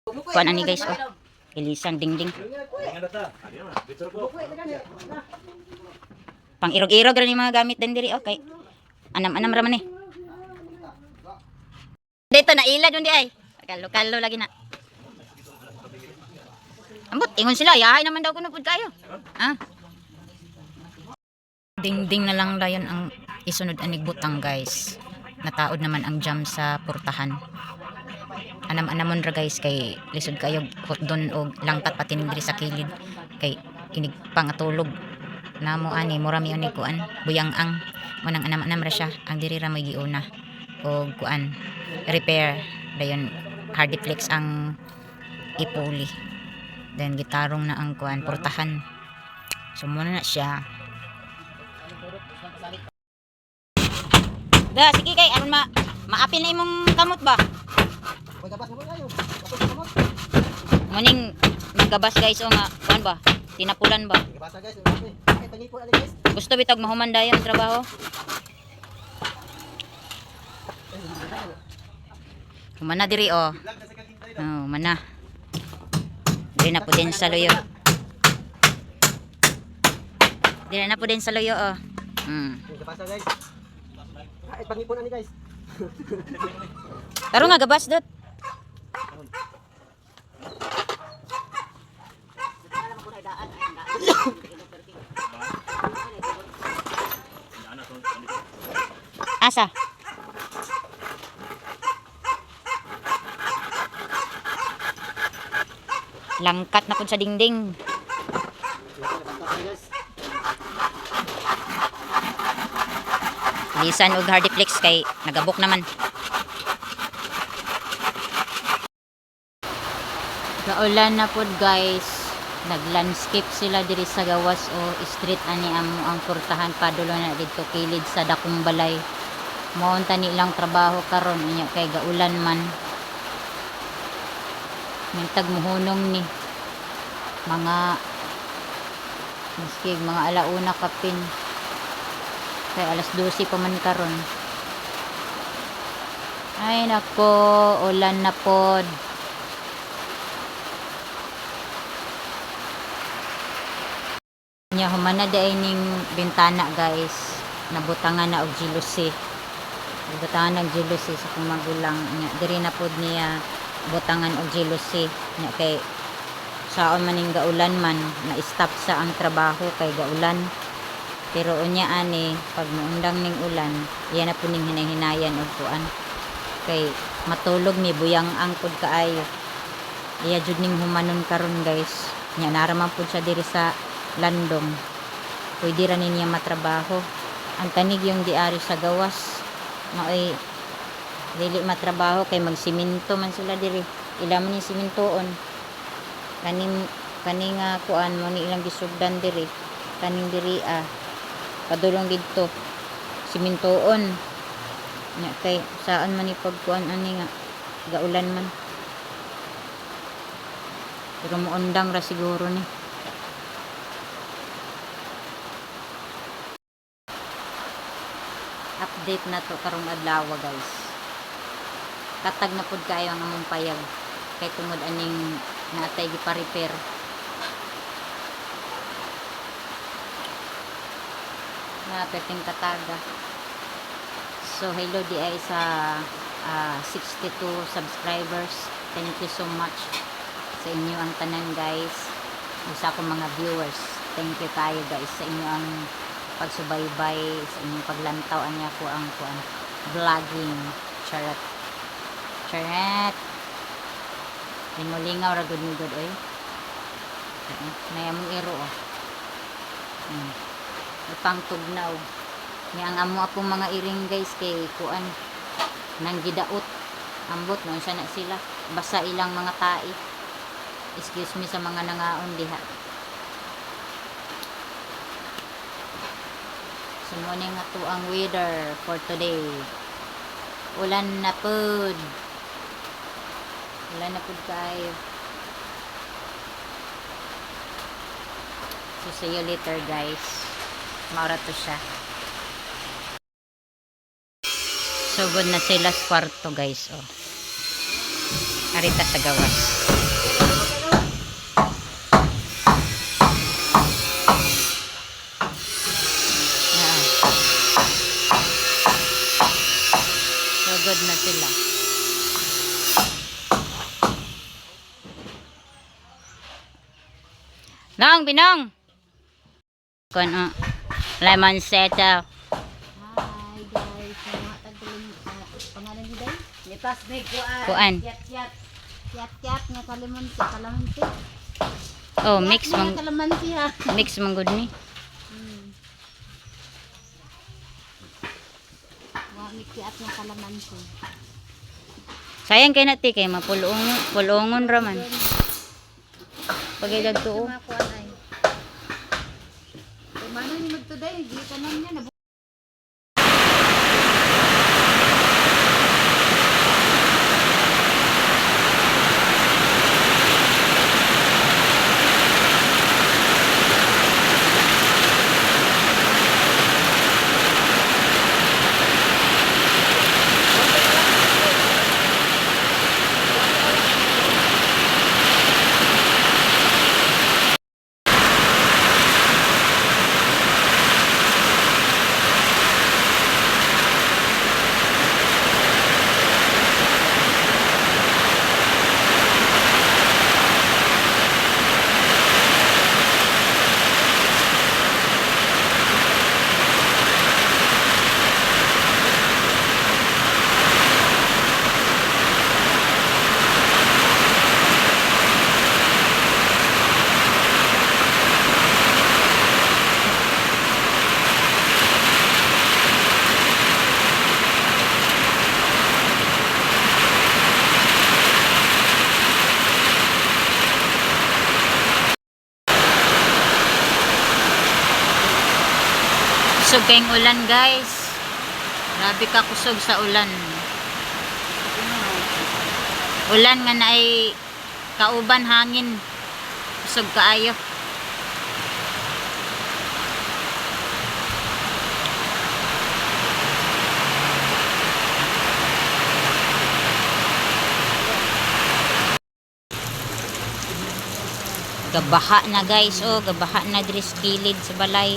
Kuan ani guys, oh. Ilisan dingding. Pang irog-irog ra ni mga gamit din diri, okay. Anam-anam ra man ni. Dito na ilad undi ay. Kalo-kalo lagi na. Ambot, ingon sila, yahay naman daw kuno pud kayo. Ha? Dingding na lang dayon ang isunod anig butang guys. Nataod naman ang jam sa portahan. Anam-anamon ra guys kay lisod kayo hotdon og langkat pati diri sa kilid kay inig pangatulog. Namo ani murami unig kuan buyang-ang munang anam-anam ra siya ang diri ra may giuna og kuan repair dayon hardiplex ang ipuli. Then gitarong na ang kuan portahan. So muna na siya. Da, sige kay aron maapin na imong kamot ba? Muning magabas guys o nga kuan ba? Tinapulan ba? Gusto bitag mahuman dayon trabaho. Humana diri oh. Oh, mana. Diri na po din sa loyo. Diri na po din sa loyo oh. Guys. Ay pangipon ani guys. Taro nga gabas dot. Asa? Langkat na pud sa dingding. Lisan og hardiplex kay nagabok naman. Kaulan na pod guys. Naglandscape sila diri sa gawas o street ani amo ang portahan padulo na didto kilid sa dakong balay. Mao ta ni lang trabaho karon unya kay gaulan man. Mintag muhunong ni mga miskig mga alauna kapin. Kay alas 12 pa man karon. Ay nako, ulan na pod. Nya humana day ning bintana guys. Nabutangan na og jealousy. Nabutangan ng jealousy sa kong magulang. Nya diri na pod niya butangan og jealousy. Nya kay saon man ning gaulan man na-stop sa ang trabaho kay gaulan. Pero unya ani pag muundang ning ulan iya na po ning hinahinayan og kuan kay matulog ni buyang angkod kaayo iya jud ning humanon karon guys nya naraman pud siya diri sa landong pwede ra niya matrabaho ang tanig yung diari sa gawas maoy dili matrabaho kay magsiminto man sila diri ila man ni simintoon kaning kuan mo ni ilang gisugdan diri kaning diri padulong dito simintoon nya kay saan man ipagkuan ani nga gaulan man pero muundang ra siguro ni update na to karong adlaw guys katag na pud kayo ang among payag kay tungod aning naatay gipa-repair. Nating kataga. So hello di ay sa 62 subscribers. Thank you so much sa inyo ang tanan guys. Sa akong mga viewers. Thank you kayo guys sa inyo ang pagsubaybay, sa inyong paglantaw anya ko ang vlogging. Charot. Charot. Limulingaw ra gud ni gud oy. Nayamong iro oh. Pang tugnaw ni ang amo akong mga iring guys kay kuan nang gidaot ambot no siya na sila basa ilang mga tai excuse me sa mga nangaon diha so morning nga to ang weather for today ulan na pud kayo so see you later guys. Maura to siya. Sugod na sila sa kwarto guys. Oh. Arita sa gawas. Nang binong. Kon lemon seta. Hi guys, mga tagtuling pangalan ni Day? Nipas may Kuan. Yat-yat. Kiat-kiat nga kalamansi. Oh, Kiat mix nga mang kalamansi ha. mix mang good ni. May kiat nga kalamansi. Sayang kay nati kay mapulungon ra man. Pagay dagto. Mga kuan ay. Kay mano ni magtuday, di tanan niya na. Kusog kayong ulan guys. Grabe ka kusog sa ulan. Ulan nga na ay kauban hangin. Kusog kaayo. Gabaha na guys, oh, gabaha na diri sa kilid sa balay.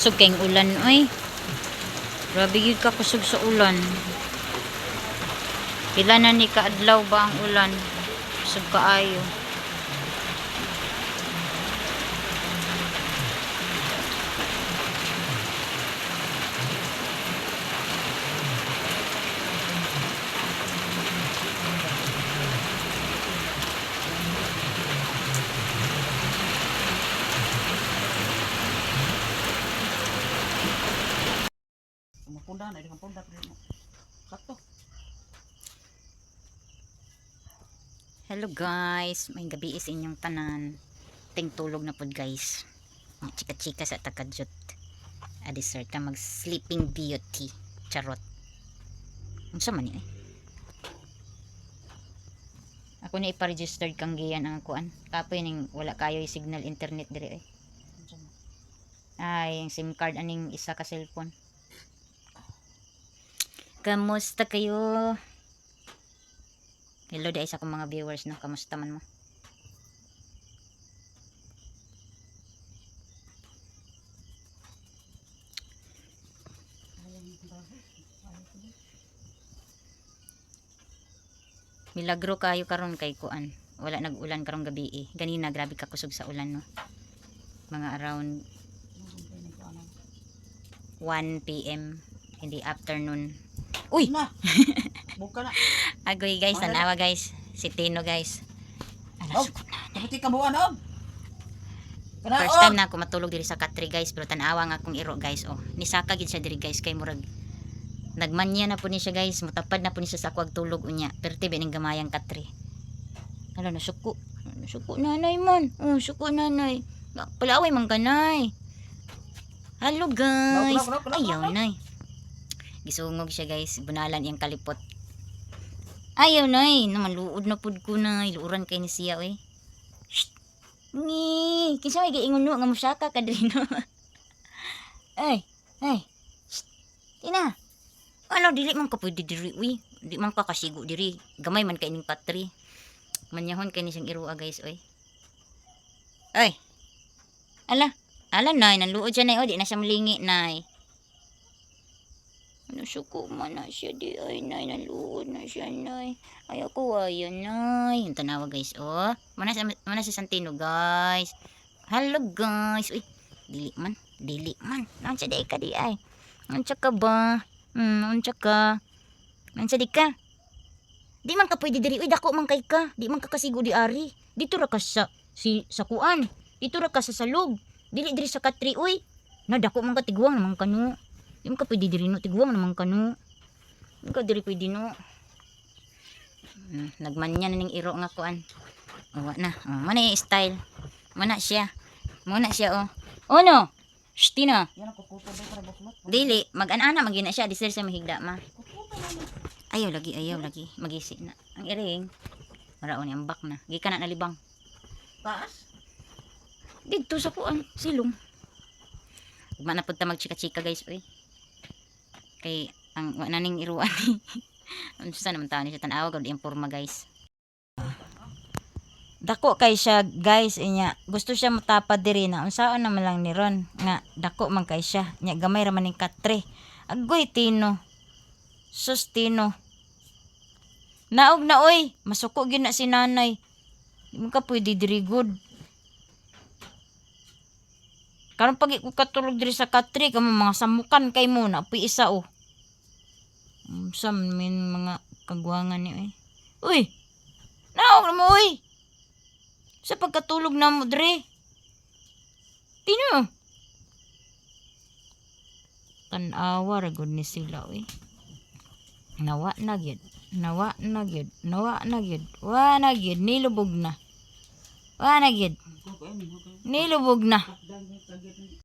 Kusog kayong ulan, oy. Grabe yun ka kusog sa ulan. Pila na ni kaadlaw ba ang ulan? Kusog kaayo. Mapunda na, di mapunda. Sakto. Hello guys, may gabi is inyong tanan. Ting tulog na pod guys. Chika-chika sa takadjut. A dessert na mag sleeping beauty. Charot. Unsa man ni eh? Ako na ipa-registered kang giyan ang kuan. Kapoy ning wala kayo yung signal internet dire eh. Ay, yung SIM card aning isa ka cellphone. Kamusta kayo? Hello guys, akong mga viewers no. Kamusta man mo? Milagro kayo karon kay kuan. Wala nag-ulan karong gabi eh. Ganina grabe ka kusog sa ulan no. Mga around 1 PM, hindi afternoon. Uy! Na. Buka na. Agoy guys, tanawa guys. Si Tino guys. Oh, kapati ka buwan og. Kana First time na ako matulog diri sa Katri guys, pero tanawa nga akong iro guys. Oh, nisaka gid siya diri guys kay murag nagmanya na po ni siya guys, mutapad na po ni siya sa ako tulog unya. Pero tibi ning gamayang Katri. Ano nasuko? Nasuko nanay man. Oh, suko nanay. Palaway man kanay. Hello guys. Ayaw nay. Gisungog siya guys, bunalan iyang kalipot. Ayaw nay, naman luod na pud ko nay, luuran kay ni siya oy. Ni, kinsa may giingon no nga musaka ka diri no. Ay, ay. Tina. Ano dili man ka pwede diri uy. Di man ka kasigo diri. Gamay man kay ning patri. Manyahon kay ni siyang irua guys oy. Ay. Ala, ala nay, nanluod siya nay o di na siya malingi nay. Nasuko man na siya di ay nay. Naluod na siya nay. Ay ako ayan nay. Yung tanawa guys oh. Mana si Santino guys. Hello guys. Uy. Dili man. Nansa di ka di ay. Nansa ka ba? Nansa ka. Nansa di ka. Di man ka pwede diri. Uy dako man kay ka. Di man ka kasigo di ari. Dito ra ka sa kuan. Dito ra ka sa salog. Dili diri sa katri uy. Nadako man ka tiguang naman kanu. Di man ka pwede diri no tiguang naman kanu. Di ka diri pwede no. Nagmanya na ning iro nga kuan. Wa na. Mana yung style. Mana siya oh. Oh no. Tina. Yan ang kukuto ba para basulot? Dili mag-ana magina siya di sir sa mahigda ma. Ayaw lagi. Magisi na. Ang iring. Maraon ni ambak na. Gikan na nalibang. Taas? Dito sa kuan silong. Ugma na pud ta magchika-chika guys oy. Kay ang wa na ning iruan ni. Unsa naman taon ni sa tan-awa gud yung porma guys. Dako kay siya guys inya. Gusto siya motapad diri na unsaon naman lang ni Ron nga dako man kay siya. Nya gamay ra man ning katre. Agoy Tino. Sus Tino. Naog na oy, masuko gyud na si nanay. Di man ka pwede diri good. Karon pag ko katulog diri sa katri kamo mga samukan kay mo na pi isa oh. Sam min mga kagwangan ni oy. Uy. Naog na mo oy. Sa pagkatulog na mo diri. Tino. Tan-awa ra gud ni sila oy. Nawa na gyud. Wa na gyud nilubog na. Nilubog na.